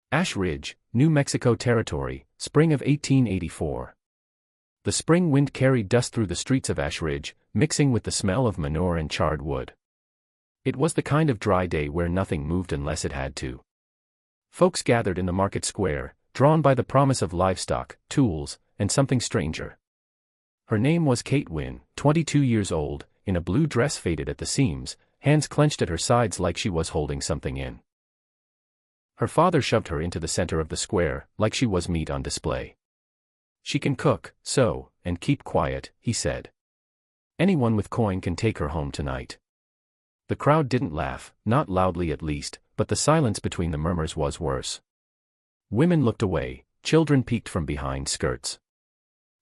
Ash Ridge, New Mexico Territory, spring of 1884. The spring wind carried dust through the streets of Ash Ridge, mixing with the smell of manure and charred wood. It was the kind of dry day where nothing moved unless it had to. Folks gathered in the market square, drawn by the promise of livestock, tools, and something stranger. Her name was Kate Wynne, 22 years old, in a blue dress faded at the seams, hands clenched at her sides like she was holding something in. Her father shoved her into the center of the square, like she was meat on display. "She can cook, sew, and keep quiet," he said. "Anyone with coin can take her home tonight." The crowd didn't laugh, not loudly at least, but the silence between the murmurs was worse. Women looked away, children peeked from behind skirts.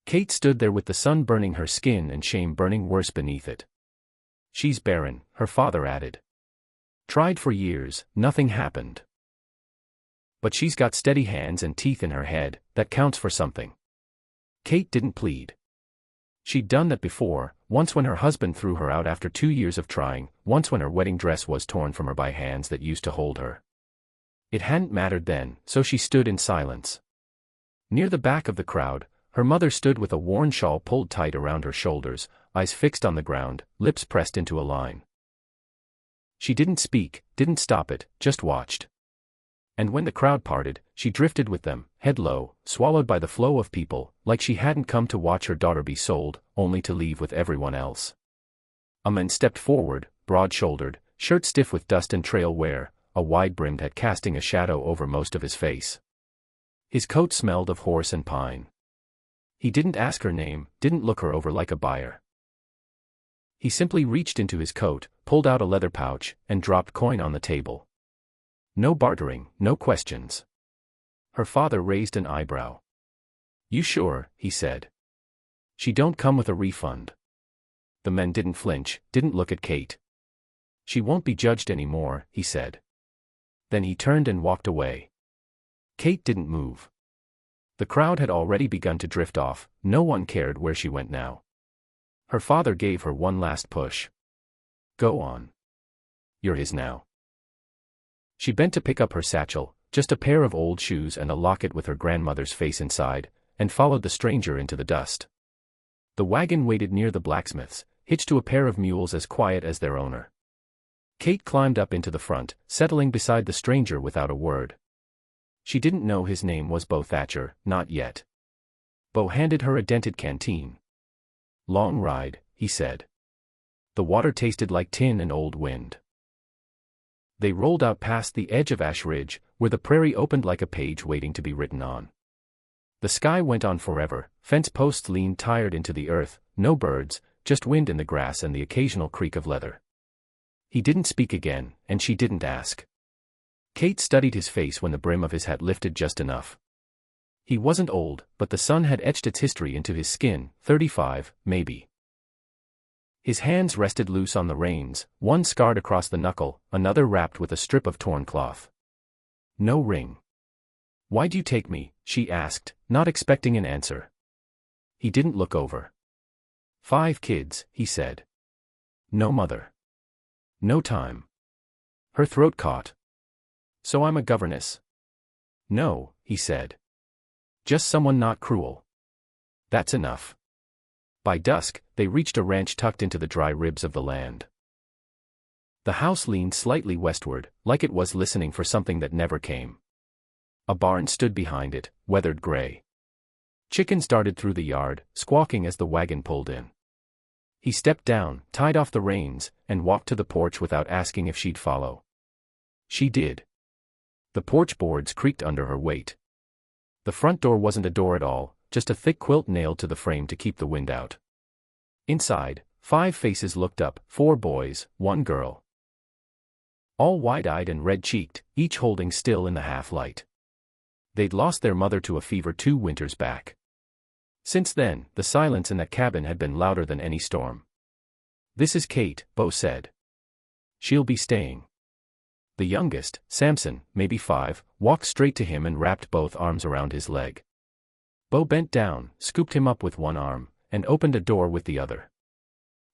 Kate stood there with the sun burning her skin and shame burning worse beneath it. "She's barren," her father added. "Tried for years, nothing happened. But she's got steady hands and teeth in her head, that counts for something." Kate didn't plead. She'd done that before, once when her husband threw her out after 2 years of trying, once when her wedding dress was torn from her by hands that used to hold her. It hadn't mattered then, so she stood in silence. Near the back of the crowd, her mother stood with a worn shawl pulled tight around her shoulders, eyes fixed on the ground, lips pressed into a line. She didn't speak, didn't stop it, just watched. And when the crowd parted, she drifted with them, head low, swallowed by the flow of people, like she hadn't come to watch her daughter be sold, only to leave with everyone else. A man stepped forward, broad-shouldered, shirt stiff with dust and trail wear, a wide-brimmed hat casting a shadow over most of his face. His coat smelled of horse and pine. He didn't ask her name, didn't look her over like a buyer. He simply reached into his coat, pulled out a leather pouch, and dropped coin on the table. No bartering, no questions. Her father raised an eyebrow. "You sure?" he said. "She don't come with a refund." The men didn't flinch, didn't look at Kate. "She won't be judged anymore," he said. Then he turned and walked away. Kate didn't move. The crowd had already begun to drift off, no one cared where she went now. Her father gave her one last push. "Go on. You're his now." She bent to pick up her satchel, just a pair of old shoes and a locket with her grandmother's face inside, and followed the stranger into the dust. The wagon waited near the blacksmith's, hitched to a pair of mules as quiet as their owner. Kate climbed up into the front, settling beside the stranger without a word. She didn't know his name was Bo Thatcher, not yet. Bo handed her a dented canteen. "Long ride," he said. The water tasted like tin and old wind. They rolled out past the edge of Ash Ridge, where the prairie opened like a page waiting to be written on. The sky went on forever, fence posts leaned tired into the earth, no birds, just wind in the grass and the occasional creak of leather. He didn't speak again, and she didn't ask. Kate studied his face when the brim of his hat lifted just enough. He wasn't old, but the sun had etched its history into his skin, 35, maybe. His hands rested loose on the reins, one scarred across the knuckle, another wrapped with a strip of torn cloth. No ring. "Why'd you take me?" she asked, not expecting an answer. He didn't look over. "5 kids," he said. "No mother. No time." Her throat caught. "So I'm a governess." "No," he said. "Just someone not cruel." "That's enough." By dusk, they reached a ranch tucked into the dry ribs of the land. The house leaned slightly westward, like it was listening for something that never came. A barn stood behind it, weathered gray. Chickens darted through the yard, squawking as the wagon pulled in. He stepped down, tied off the reins, and walked to the porch without asking if she'd follow. She did. The porch boards creaked under her weight. The front door wasn't a door at all, just a thick quilt nailed to the frame to keep the wind out. Inside, 5 faces looked up, 4 boys, 1 girl. All wide-eyed and red-cheeked, each holding still in the half-light. They'd lost their mother to a fever 2 winters back. Since then, the silence in that cabin had been louder than any storm. "This is Kate," Bo said. "She'll be staying." The youngest, Samson, maybe 5, walked straight to him and wrapped both arms around his leg. Bo bent down, scooped him up with one arm, and opened a door with the other.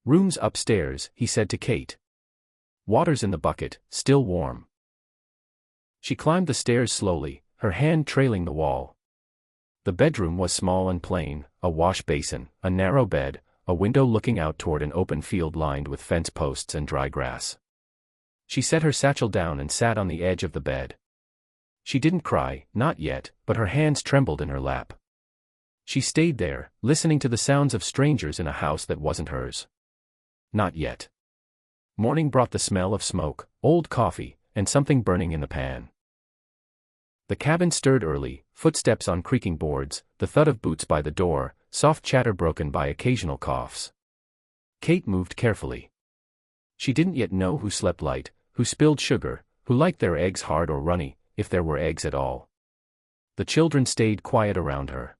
"Room's upstairs," he said to Kate. "Water's in the bucket, still warm." She climbed the stairs slowly, her hand trailing the wall. The bedroom was small and plain, a wash basin, a narrow bed, a window looking out toward an open field lined with fence posts and dry grass. She set her satchel down and sat on the edge of the bed. She didn't cry, not yet, but her hands trembled in her lap. She stayed there, listening to the sounds of strangers in a house that wasn't hers. Not yet. Morning brought the smell of smoke, old coffee, and something burning in the pan. The cabin stirred early, footsteps on creaking boards, the thud of boots by the door, soft chatter broken by occasional coughs. Kate moved carefully. She didn't yet know who slept light, who spilled sugar, who liked their eggs hard or runny, if there were eggs at all. The children stayed quiet around her.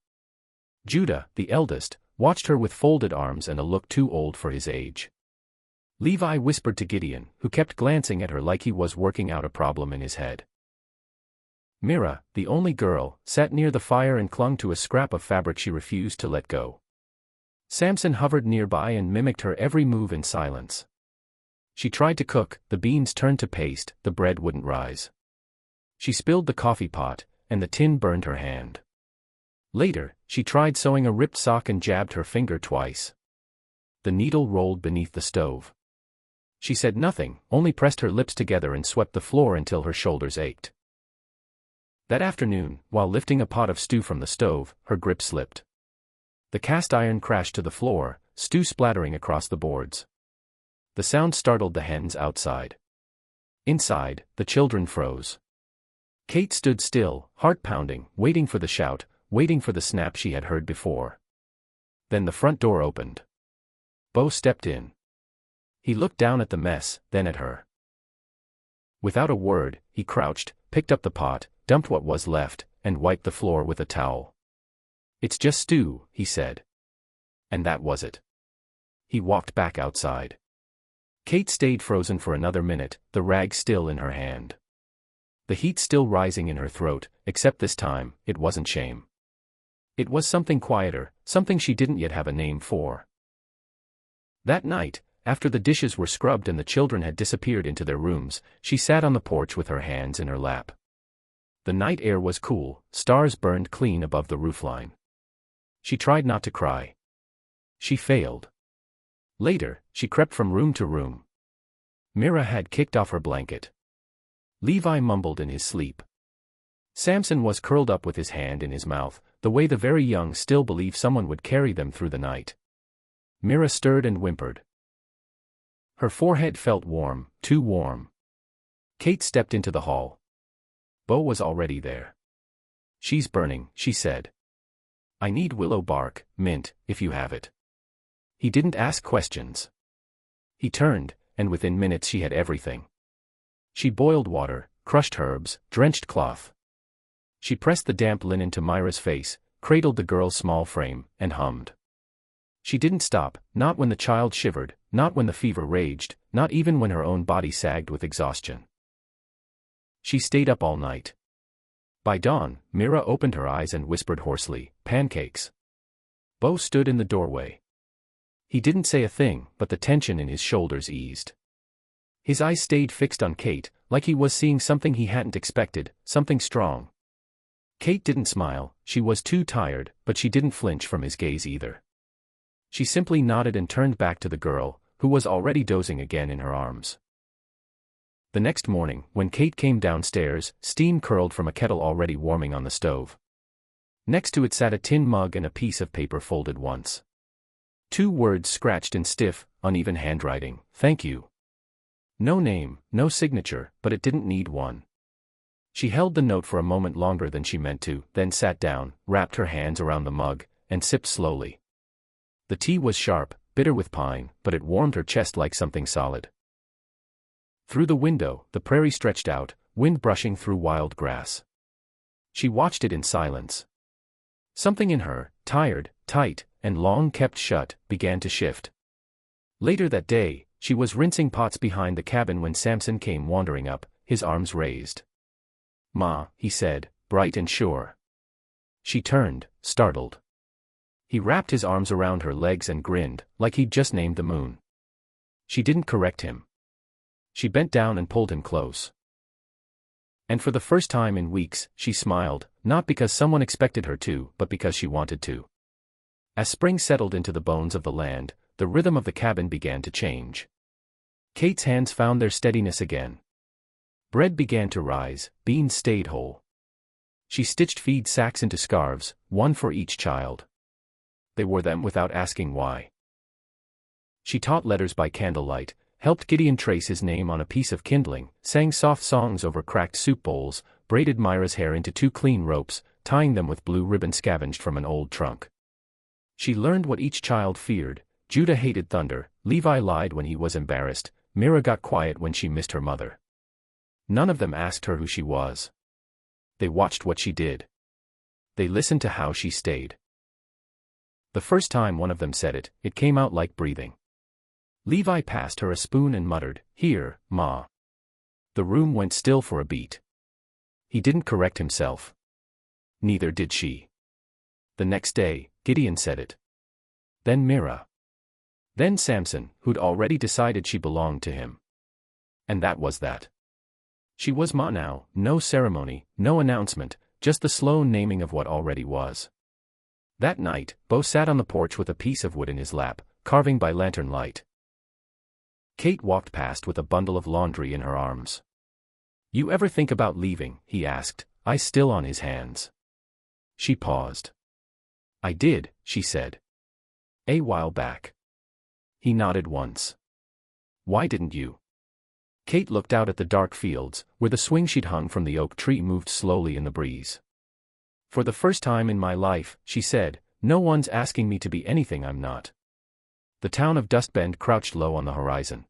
Judah, the eldest, watched her with folded arms and a look too old for his age. Levi whispered to Gideon, who kept glancing at her like he was working out a problem in his head. Mira, the only girl, sat near the fire and clung to a scrap of fabric she refused to let go. Samson hovered nearby and mimicked her every move in silence. She tried to cook, the beans turned to paste, the bread wouldn't rise. She spilled the coffee pot, and the tin burned her hand. Later, she tried sewing a ripped sock and jabbed her finger twice. The needle rolled beneath the stove. She said nothing, only pressed her lips together and swept the floor until her shoulders ached. That afternoon, while lifting a pot of stew from the stove, her grip slipped. The cast iron crashed to the floor, stew splattering across the boards. The sound startled the hens outside. Inside, the children froze. Kate stood still, heart pounding, waiting for the shout, waiting for the snap she had heard before. Then the front door opened. Bo stepped in. He looked down at the mess, then at her. Without a word, he crouched, picked up the pot, dumped what was left, and wiped the floor with a towel. "It's just stew," he said. And that was it. He walked back outside. Kate stayed frozen for another minute, the rag still in her hand. The heat still rising in her throat, except this time, it wasn't shame. It was something quieter, something she didn't yet have a name for. That night, after the dishes were scrubbed and the children had disappeared into their rooms, she sat on the porch with her hands in her lap. The night air was cool, stars burned clean above the roofline. She tried not to cry. She failed. Later, she crept from room to room. Mira had kicked off her blanket. Levi mumbled in his sleep. Samson was curled up with his hand in his mouth, the way the very young still believe someone would carry them through the night. Mira stirred and whimpered. Her forehead felt warm, too warm. Kate stepped into the hall. Bo was already there. "She's burning," she said. "I need willow bark, mint, if you have it." He didn't ask questions. He turned, and within minutes she had everything. She boiled water, crushed herbs, drenched cloth. She pressed the damp linen to Myra's face, cradled the girl's small frame, and hummed. She didn't stop, not when the child shivered, not when the fever raged, not even when her own body sagged with exhaustion. She stayed up all night. By dawn, Mira opened her eyes and whispered hoarsely, "Pancakes." Bo stood in the doorway. He didn't say a thing, but the tension in his shoulders eased. His eyes stayed fixed on Kate, like he was seeing something he hadn't expected, something strong. Kate didn't smile, she was too tired, but she didn't flinch from his gaze either. She simply nodded and turned back to the girl, who was already dozing again in her arms. The next morning, when Kate came downstairs, steam curled from a kettle already warming on the stove. Next to it sat a tin mug and a piece of paper folded once. 2 words scratched in stiff, uneven handwriting, "Thank you." No name, no signature, but it didn't need one. She held the note for a moment longer than she meant to, then sat down, wrapped her hands around the mug, and sipped slowly. The tea was sharp, bitter with pine, but it warmed her chest like something solid. Through the window, the prairie stretched out, wind brushing through wild grass. She watched it in silence. Something in her, tired, tight, and long kept shut, began to shift. Later that day, she was rinsing pots behind the cabin when Samson came wandering up, his arms raised. "Ma," he said, bright and sure. She turned, startled. He wrapped his arms around her legs and grinned, like he'd just named the moon. She didn't correct him. She bent down and pulled him close. And for the first time in weeks, she smiled, not because someone expected her to, but because she wanted to. As spring settled into the bones of the land, the rhythm of the cabin began to change. Kate's hands found their steadiness again. Bread began to rise, beans stayed whole. She stitched feed sacks into scarves, one for each child. They wore them without asking why. She taught letters by candlelight, helped Gideon trace his name on a piece of kindling, sang soft songs over cracked soup bowls, braided Myra's hair into 2 clean ropes, tying them with blue ribbon scavenged from an old trunk. She learned what each child feared. Judah hated thunder, Levi lied when he was embarrassed, Myra got quiet when she missed her mother. None of them asked her who she was. They watched what she did. They listened to how she stayed. The first time one of them said it, it came out like breathing. Levi passed her a spoon and muttered, "Here, Ma." The room went still for a beat. He didn't correct himself. Neither did she. The next day, Gideon said it. Then Myra. Then Samson, who'd already decided she belonged to him. And that was that. She was Ma now, no ceremony, no announcement, just the slow naming of what already was. That night, Bo sat on the porch with a piece of wood in his lap, carving by lantern light. Kate walked past with a bundle of laundry in her arms. "You ever think about leaving?" he asked, eyes still on his hands. She paused. "I did," she said. "A while back." He nodded once. "Why didn't you?" Kate looked out at the dark fields, where the swing she'd hung from the oak tree moved slowly in the breeze. "For the first time in my life," she said, "no one's asking me to be anything I'm not." The town of Dust Bend crouched low on the horizon.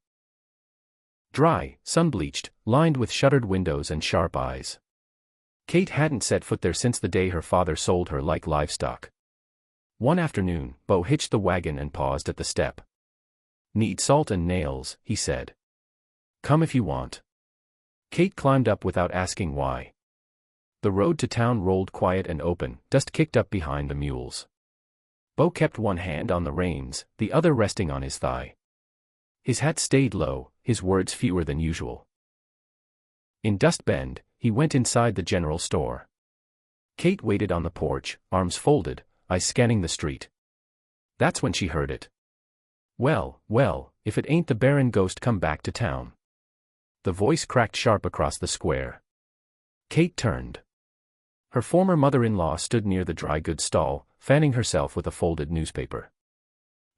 Dry, sun-bleached, lined with shuttered windows and sharp eyes. Kate hadn't set foot there since the day her father sold her like livestock. One afternoon, Bo hitched the wagon and paused at the step. "Need salt and nails," he said. "Come if you want." Kate climbed up without asking why. The road to town rolled quiet and open, dust kicked up behind the mules. Bo kept one hand on the reins, the other resting on his thigh. His hat stayed low, his words fewer than usual. In Dust Bend, he went inside the general store. Kate waited on the porch, arms folded, eyes scanning the street. That's when she heard it. "Well, well, if it ain't the barren ghost come back to town." The voice cracked sharp across the square. Kate turned. Her former mother-in-law stood near the dry goods stall, fanning herself with a folded newspaper.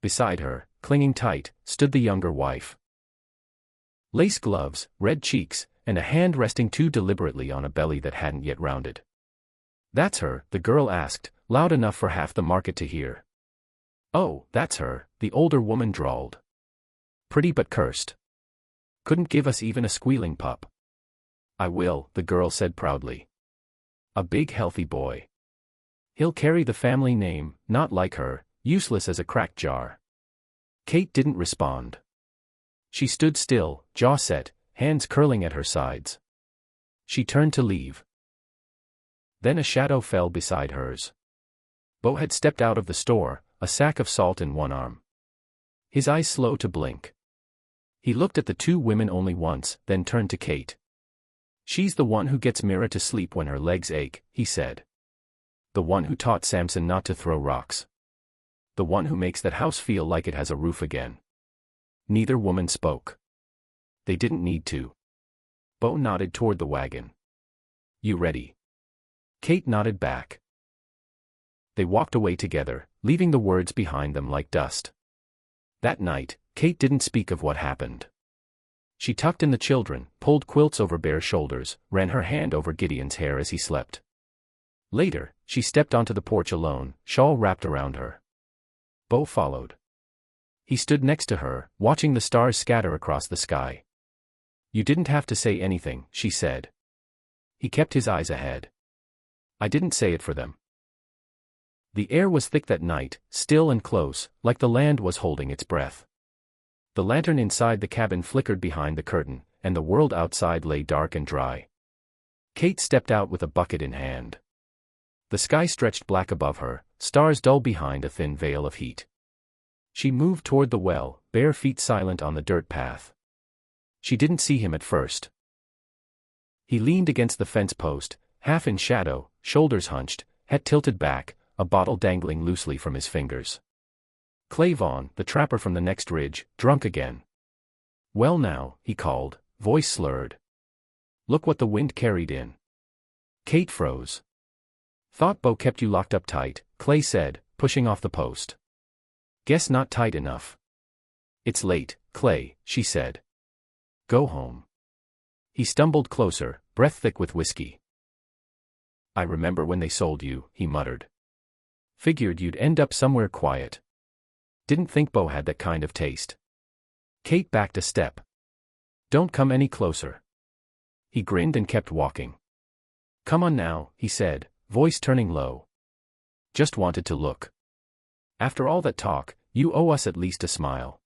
Beside her, clinging tight, stood the younger wife. Lace gloves, red cheeks, and a hand resting too deliberately on a belly that hadn't yet rounded. "That's her?" the girl asked, loud enough for half the market to hear. "Oh, that's her," the older woman drawled. "Pretty but cursed. Couldn't give us even a squealing pup." "I will," the girl said proudly. "A big healthy boy. He'll carry the family name, not like her, useless as a cracked jar." Kate didn't respond. She stood still, jaw set, hands curling at her sides. She turned to leave. Then a shadow fell beside hers. Bo had stepped out of the store, a sack of salt in one arm. His eyes slow to blink. He looked at the two women only once, then turned to Kate. "She's the one who gets Myra to sleep when her legs ache," he said. "The one who taught Samson not to throw rocks. The one who makes that house feel like it has a roof again." Neither woman spoke. They didn't need to. Bo nodded toward the wagon. "You ready?" Kate nodded back. They walked away together, leaving the words behind them like dust. That night, Kate didn't speak of what happened. She tucked in the children, pulled quilts over bare shoulders, ran her hand over Gideon's hair as he slept. Later, she stepped onto the porch alone, shawl wrapped around her. Bo followed. He stood next to her, watching the stars scatter across the sky. "You didn't have to say anything," she said. He kept his eyes ahead. "I didn't say it for them." The air was thick that night, still and close, like the land was holding its breath. The lantern inside the cabin flickered behind the curtain, and the world outside lay dark and dry. Kate stepped out with a bucket in hand. The sky stretched black above her, stars dull behind a thin veil of heat. She moved toward the well, bare feet silent on the dirt path. She didn't see him at first. He leaned against the fence post, half in shadow, shoulders hunched, head tilted back, a bottle dangling loosely from his fingers. Clay Vaughn, the trapper from the next ridge, drunk again. "Well now," he called, voice slurred. "Look what the wind carried in." Kate froze. "Thought Bo kept you locked up tight," Clay said, pushing off the post. "Guess not tight enough." "It's late, Clay," she said. "Go home." He stumbled closer, breath thick with whiskey. "I remember when they sold you," he muttered. "Figured you'd end up somewhere quiet. Didn't think Bo had that kind of taste." Kate backed a step. "Don't come any closer." He grinned and kept walking. "Come on now," he said, voice turning low. "Just wanted to look. After all that talk, you owe us at least a smile."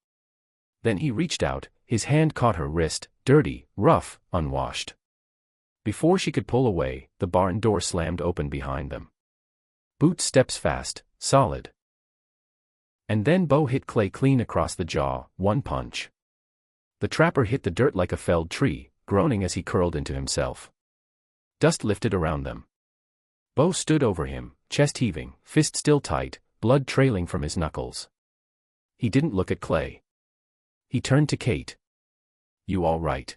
Then he reached out, his hand caught her wrist, dirty, rough, unwashed. Before she could pull away, the barn door slammed open behind them. Boots steps fast, solid. And then Bo hit Clay clean across the jaw, one punch. The trapper hit the dirt like a felled tree, groaning as he curled into himself. Dust lifted around them. Bo stood over him, chest heaving, fist still tight, blood trailing from his knuckles. He didn't look at Clay. He turned to Kate. "You all right?"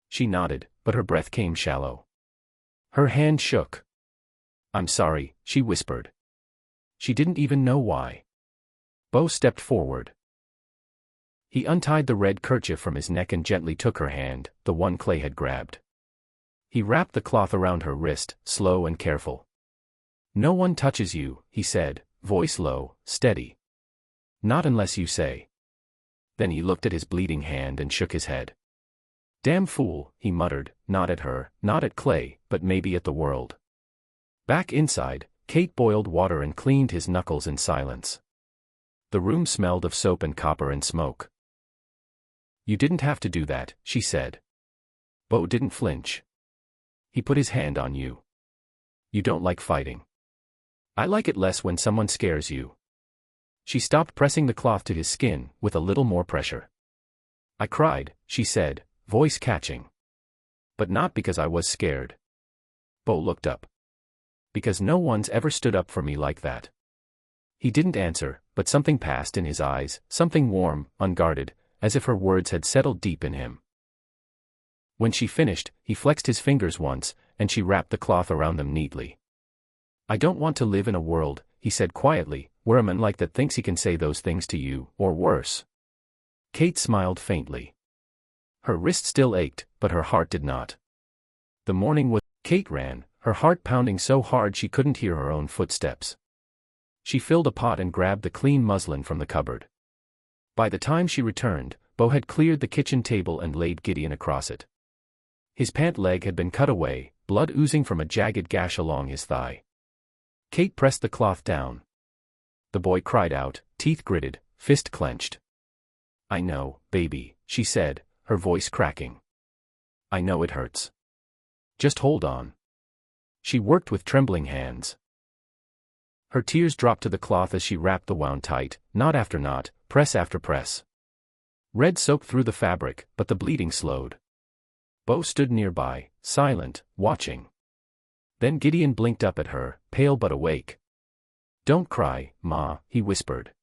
She nodded, but her breath came shallow. Her hand shook. "I'm sorry," she whispered. She didn't even know why. Bo stepped forward. He untied the red kerchief from his neck and gently took her hand, the one Clay had grabbed. He wrapped the cloth around her wrist, slow and careful. "No one touches you," he said, voice low, steady. "Not unless you say." Then he looked at his bleeding hand and shook his head. "Damn fool," he muttered, not at her, not at Clay, but maybe at the world. Back inside, Kate boiled water and cleaned his knuckles in silence. The room smelled of soap and copper and smoke. "You didn't have to do that," she said. Bo didn't flinch. "He put his hand on you. You don't like fighting. I like it less when someone scares you." She stopped pressing the cloth to his skin, with a little more pressure. "I cried," she said, voice catching. "But not because I was scared." Bo looked up. "Because no one's ever stood up for me like that." He didn't answer, but something passed in his eyes, something warm, unguarded, as if her words had settled deep in him. When she finished, he flexed his fingers once, and she wrapped the cloth around them neatly. "I don't want to live in a world," he said quietly, "where a man like that thinks he can say those things to you, or worse." Kate smiled faintly. Her wrist still ached, but her heart did not. The morning was. Kate ran, her heart pounding so hard she couldn't hear her own footsteps. She filled a pot and grabbed the clean muslin from the cupboard. By the time she returned, Bo had cleared the kitchen table and laid Gideon across it. His pant leg had been cut away, blood oozing from a jagged gash along his thigh. Kate pressed the cloth down. The boy cried out, teeth gritted, fist clenched. "I know, baby," she said, her voice cracking. "I know it hurts. Just hold on." She worked with trembling hands. Her tears dropped to the cloth as she wrapped the wound tight, knot after knot, press after press. Red soaked through the fabric, but the bleeding slowed. Bo stood nearby, silent, watching. Then Gideon blinked up at her, pale but awake. "Don't cry, Ma," he whispered.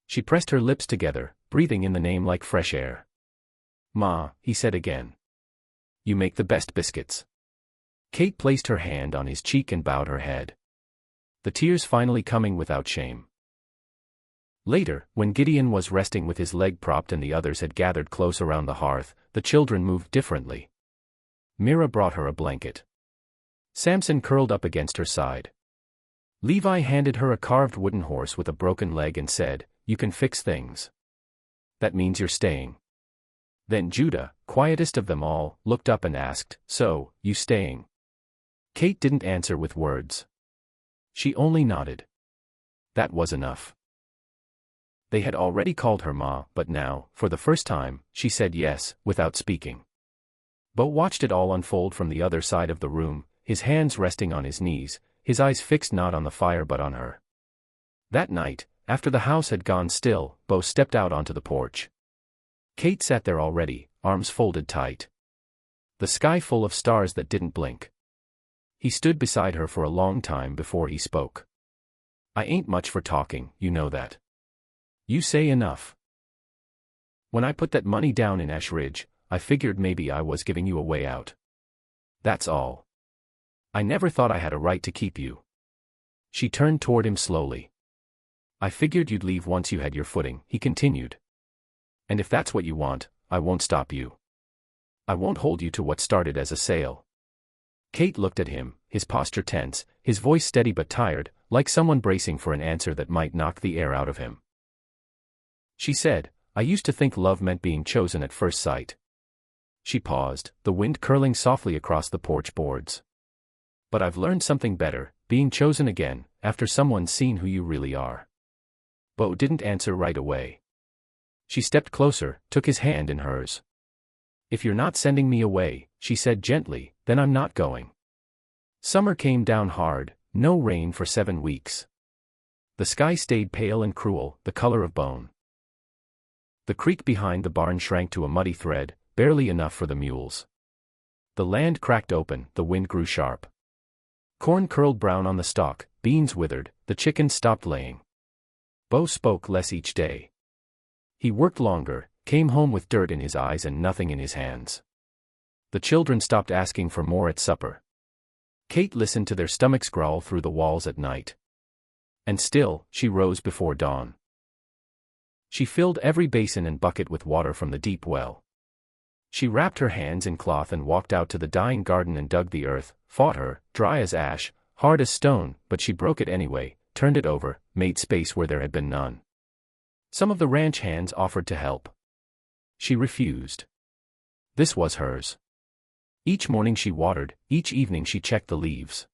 She pressed her lips together, breathing in the name like fresh air. "Ma," he said again. "You make the best biscuits." Kate placed her hand on his cheek and bowed her head. The tears finally coming without shame. Later, when Gideon was resting with his leg propped and the others had gathered close around the hearth, the children moved differently. Mira brought her a blanket. Samson curled up against her side. Levi handed her a carved wooden horse with a broken leg and said, "You can fix things. That means you're staying." Then Judah, quietest of them all, looked up and asked, "So, you staying?" Kate didn't answer with words. She only nodded. That was enough. They had already called her Ma, but now, for the first time, she said yes, without speaking. Bo watched it all unfold from the other side of the room, his hands resting on his knees, his eyes fixed not on the fire but on her. That night, after the house had gone still, Bo stepped out onto the porch. Kate sat there already, arms folded tight. the sky full of stars that didn't blink. He stood beside her for a long time before he spoke. I ain't much for talking, you know that. You say enough. When I put that money down in Ash Ridge, I figured maybe I was giving you a way out. That's all. I never thought I had a right to keep you. She turned toward him slowly. I figured you'd leave once you had your footing, he continued. And if that's what you want, I won't stop you. I won't hold you to what started as a sale. Kate looked at him, his posture tense, his voice steady but tired, like someone bracing for an answer that might knock the air out of him. She said, I used to think love meant being chosen at first sight. She paused, the wind curling softly across the porch boards. But I've learned something better, being chosen again, after someone's seen who you really are. Bo didn't answer right away. She stepped closer, took his hand in hers. If you're not sending me away, she said gently, then I'm not going. Summer came down hard, no rain for 7 weeks. The sky stayed pale and cruel, the color of bone. The creek behind the barn shrank to a muddy thread, barely enough for the mules. The land cracked open, the wind grew sharp. Corn curled brown on the stalk, beans withered, the chickens stopped laying. Bo spoke less each day. He worked longer, came home with dirt in his eyes and nothing in his hands. The children stopped asking for more at supper. Kate listened to their stomachs growl through the walls at night. And still, she rose before dawn. She filled every basin and bucket with water from the deep well. She wrapped her hands in cloth and walked out to the dying garden and dug the earth, fought her, dry as ash, hard as stone, but she broke it anyway, turned it over, made space where there had been none. Some of the ranch hands offered to help. She refused. This was hers. Each morning she watered, each evening she checked the leaves.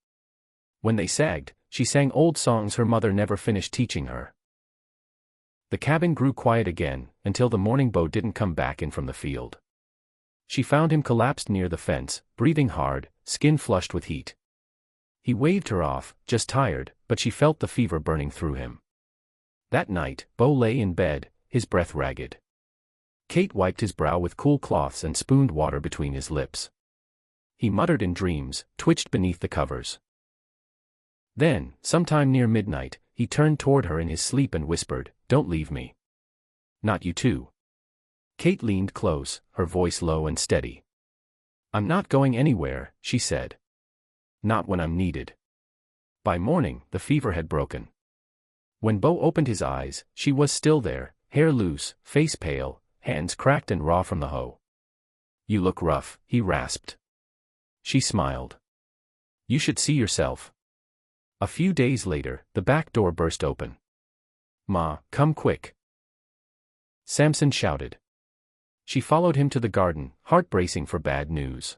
When they sagged, she sang old songs her mother never finished teaching her. The cabin grew quiet again, until the morning Bo didn't come back in from the field. She found him collapsed near the fence, breathing hard, skin flushed with heat. He waved her off, just tired, but she felt the fever burning through him. That night, Bo lay in bed, his breath ragged. Kate wiped his brow with cool cloths and spooned water between his lips. He muttered in dreams, twitched beneath the covers. Then, sometime near midnight, he turned toward her in his sleep and whispered, "Don't leave me. Not you too." Kate leaned close, her voice low and steady. "I'm not going anywhere," she said. "Not when I'm needed." By morning, the fever had broken. When Bo opened his eyes, she was still there, hair loose, face pale, hands cracked and raw from the hoe. "You look rough," he rasped. She smiled. "You should see yourself." A few days later, the back door burst open. "Ma, come quick," Samson shouted. She followed him to the garden, heart bracing for bad news.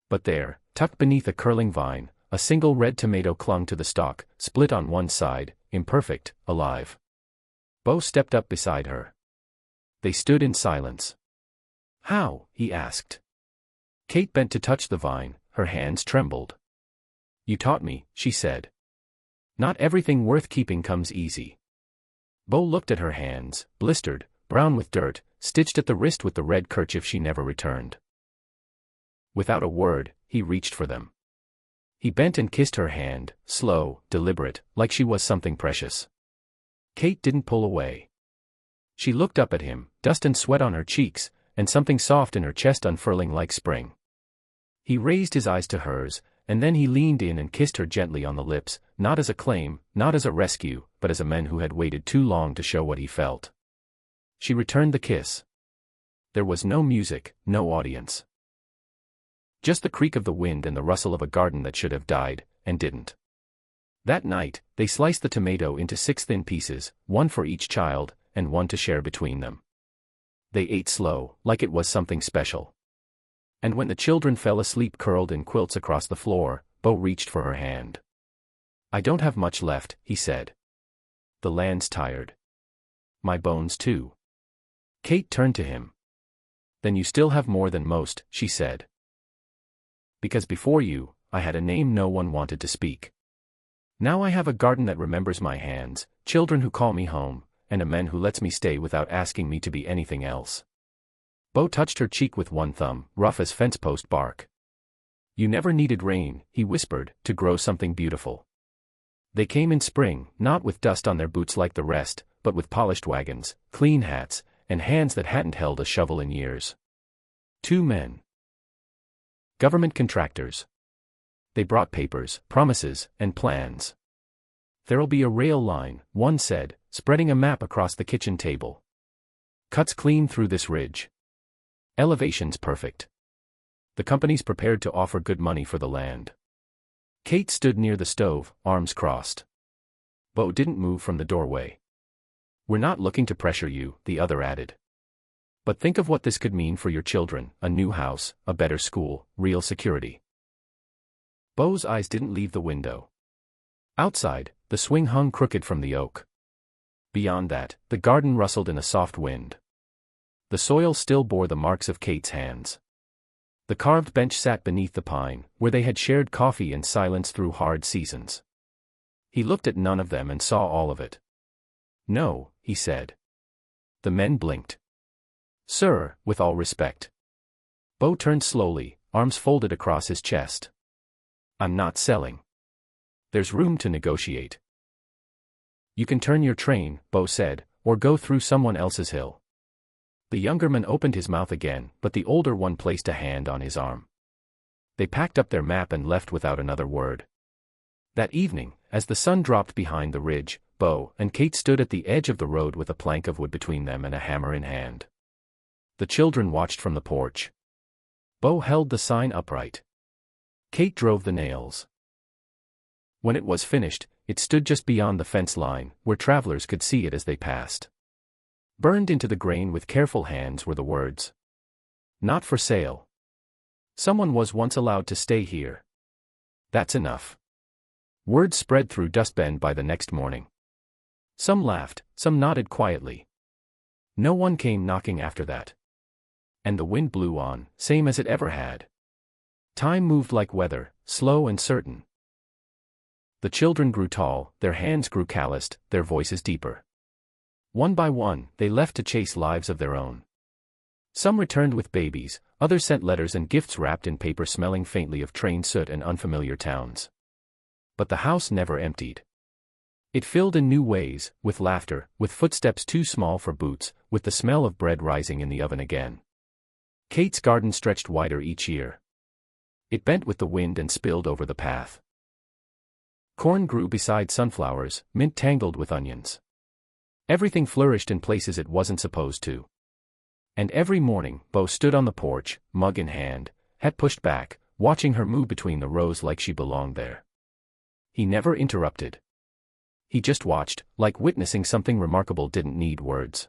But there, tucked beneath a curling vine, a single red tomato clung to the stalk, split on one side, imperfect, alive. Bo stepped up beside her. They stood in silence. "How?" he asked. Kate bent to touch the vine, her hands trembled. "You taught me," she said. "Not everything worth keeping comes easy." Bo looked at her hands, blistered, brown with dirt, stitched at the wrist with the red kerchief she never returned. Without a word, he reached for them. He bent and kissed her hand, slow, deliberate, like she was something precious. Kate didn't pull away. She looked up at him, dust and sweat on her cheeks, and something soft in her chest unfurling like spring. He raised his eyes to hers, and then he leaned in and kissed her gently on the lips, not as a claim, not as a rescue, but as a man who had waited too long to show what he felt. She returned the kiss. There was no music, no audience. Just the creak of the wind and the rustle of a garden that should have died, and didn't. That night, they sliced the tomato into 6 thin pieces, one for each child, and one to share between them. They ate slow, like it was something special. And when the children fell asleep curled in quilts across the floor, Bo reached for her hand. "I don't have much left," he said. "The land's tired. My bones too." Kate turned to him. "Then you still have more than most," she said. "Because before you, I had a name no one wanted to speak. Now I have a garden that remembers my hands, children who call me home, and a man who lets me stay without asking me to be anything else." Bo touched her cheek with one thumb, rough as fence post bark. You never needed rain, he whispered, to grow something beautiful. They came in spring, not with dust on their boots like the rest, but with polished wagons, clean hats, and hands that hadn't held a shovel in years. 2 men. Government contractors. They brought papers, promises, and plans. There'll be a rail line, one said, spreading a map across the kitchen table. Cuts clean through this ridge. Elevation's perfect. The company's prepared to offer good money for the land. Kate stood near the stove, arms crossed. Bo didn't move from the doorway. We're not looking to pressure you, the other added. But think of what this could mean for your children, a new house, a better school, real security. Bo's eyes didn't leave the window. Outside, the swing hung crooked from the oak. Beyond that, the garden rustled in a soft wind. The soil still bore the marks of Kate's hands. The carved bench sat beneath the pine, where they had shared coffee and silence through hard seasons. He looked at none of them and saw all of it. No, he said. The men blinked. Sir, with all respect. Bo turned slowly, arms folded across his chest. I'm not selling. There's room to negotiate. You can turn your train, Bo said, or go through someone else's hill. The younger man opened his mouth again, but the older one placed a hand on his arm. They packed up their map and left without another word. That evening, as the sun dropped behind the ridge, Bo and Kate stood at the edge of the road with a plank of wood between them and a hammer in hand. The children watched from the porch. Bo held the sign upright. Kate drove the nails. When it was finished, it stood just beyond the fence line, where travelers could see it as they passed. Burned into the grain with careful hands were the words. Not for sale. Someone was once allowed to stay here. That's enough. Word spread through Dustbend by the next morning. Some laughed, some nodded quietly. No one came knocking after that. And the wind blew on, same as it ever had. Time moved like weather, slow and certain. The children grew tall, their hands grew calloused, their voices deeper. One by one, they left to chase lives of their own. Some returned with babies, others sent letters and gifts wrapped in paper smelling faintly of train soot and unfamiliar towns. But the house never emptied. It filled in new ways, with laughter, with footsteps too small for boots, with the smell of bread rising in the oven again. Kate's garden stretched wider each year. It bent with the wind and spilled over the path. Corn grew beside sunflowers, mint tangled with onions. Everything flourished in places it wasn't supposed to. And every morning, Bo stood on the porch, mug in hand, hat pushed back, watching her move between the rows like she belonged there. He never interrupted. He just watched, like witnessing something remarkable didn't need words.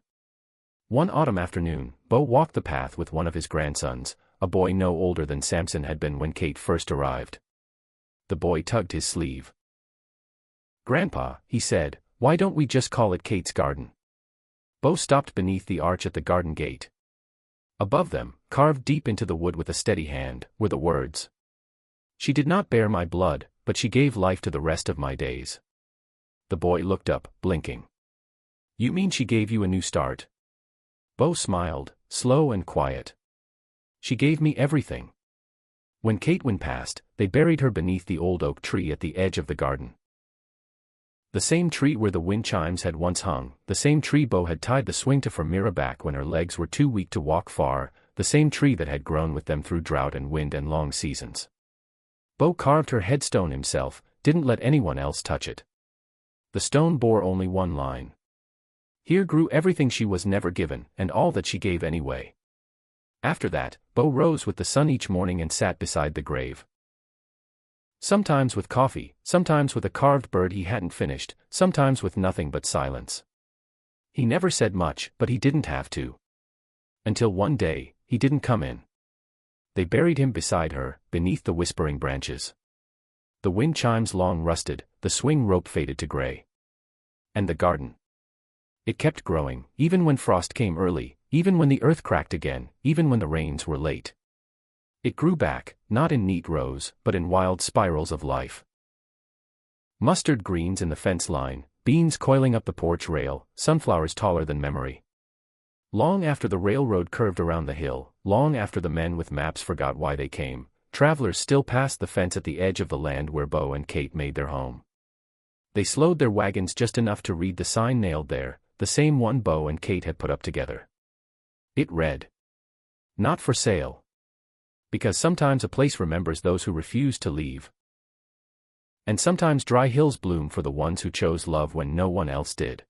One autumn afternoon, Bo walked the path with one of his grandsons, a boy no older than Samson had been when Kate first arrived. The boy tugged his sleeve. "Grandpa," he said, "why don't we just call it Kate's garden?" Bo stopped beneath the arch at the garden gate. Above them, carved deep into the wood with a steady hand, were the words. "She did not bear my blood, but she gave life to the rest of my days." The boy looked up, blinking. "You mean she gave you a new start?" Bo smiled, slow and quiet. "She gave me everything." When Kate went past, they buried her beneath the old oak tree at the edge of the garden. The same tree where the wind chimes had once hung, the same tree Bo had tied the swing to for Mira back when her legs were too weak to walk far, the same tree that had grown with them through drought and wind and long seasons. Bo carved her headstone himself, didn't let anyone else touch it. The stone bore only one line. Here grew everything she was never given, and all that she gave anyway. After that, Bo rose with the sun each morning and sat beside the grave. Sometimes with coffee, sometimes with a carved bird he hadn't finished, sometimes with nothing but silence. He never said much, but he didn't have to. Until one day, he didn't come in. They buried him beside her, beneath the whispering branches. The wind chimes long rusted, the swing rope faded to gray. And the garden. It kept growing, even when frost came early, even when the earth cracked again, even when the rains were late. It grew back, not in neat rows, but in wild spirals of life. Mustard greens in the fence line, beans coiling up the porch rail, sunflowers taller than memory. Long after the railroad curved around the hill, long after the men with maps forgot why they came, travelers still passed the fence at the edge of the land where Bo and Kate made their home. They slowed their wagons just enough to read the sign nailed there, the same one Bo and Kate had put up together. It read, "Not for sale." Because sometimes a place remembers those who refuse to leave. And sometimes dry hills bloom for the ones who chose love when no one else did.